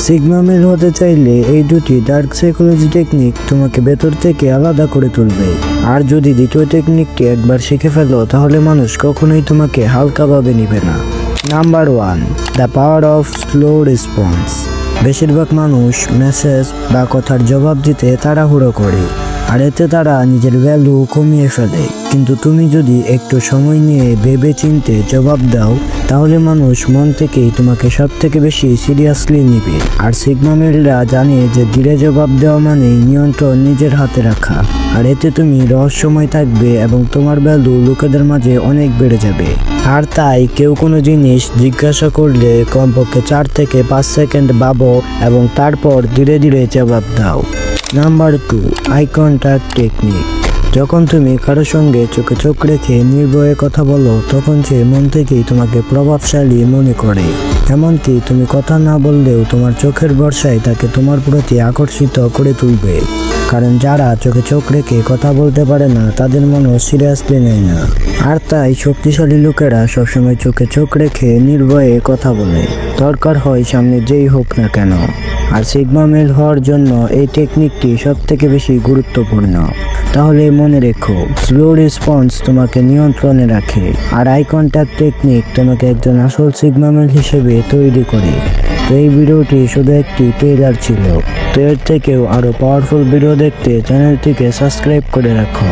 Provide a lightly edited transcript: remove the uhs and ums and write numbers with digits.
Sigma mail হতে চাইলে এই দুটি ডার্ক সাইকোলজি টেকনিক তোমাকে ভেতর থেকে আলাদা করে তুলবে। আর যদি দ্বিতীয় টেকনিকটি একবার শিখে ফেলো তাহলে মানুষ কখনোই তোমাকে হালকাভাবে নিবে না। Number 1, the power of slow response. বেশিরভাগ মানুষ মেসেজ বা কথার জবাব দিতে তাড়াহুড়ো করে, আর এতে তারা নিজের ভ্যালু কমিয়ে ফেলে। কিন্তু তুমি যদি একটু সময় নিয়ে ভেবে চিনতে জবাব দাও তাহলে মানুষ মন থেকেই তোমাকে সব থেকে বেশি সিরিয়াসলি নিবে। আর সিগমা মেলরা জানে যে ধীরে জবাব দেওয়া মানেই নিয়ন্ত্রণ নিজের হাতে রাখা, আর এতে তুমি রহস্যময় থাকবে এবং তোমার ভ্যালু লোকেদের মাঝে অনেক বেড়ে যাবে। আর তাই কেউ কোনো জিনিস জিজ্ঞাসা করলে কমপক্ষে 4 থেকে 5 সেকেন্ড ভাবো এবং তারপর ধীরে ধীরে জবাব দাও। Number 2, eye contact technique. যখন তুমি কারোর সঙ্গে চোখে চোখ রেখে নির্ভয়ে কথা বলো তখন সে মন থেকেই তোমাকে প্রভাবশালী মনে করে। এমনকি তুমি কথা না বললেও তোমার চোখের ভরসায় তাকে তোমার প্রতি আকর্ষিত করে তুলবে। কারণ যারা চোখে চোখ রেখে কথা বলতে পারে না তাদের মনও সিরিয়াসলি নেয় না। আর তাই শক্তিশালী লোকেরা সবসময় চোখে চোখ রেখে নির্ভয়ে কথা বলে, দরকার হয় সামনে যেই হোক না কেন। আর সিগমা মেল হওয়ার জন্য এই টেকনিকটি সব থেকে বেশি গুরুত্বপূর্ণ। তাহলে মনে রেখো, স্লো রেসপন্স তোমাকে নিয়ন্ত্রণে রাখে, আর আই কন্ট্যাক্ট টেকনিক তোমাকে একজন আসল সিগমা মেল হিসেবে তৈরি করে। তো এই ভিডিওটি শুধু একটি ট্রেলার ছিল। তো এর থেকেও আরও পাওয়ারফুল ভিডিও দেখতে চ্যানেলটিকে সাবস্ক্রাইব করে রাখো।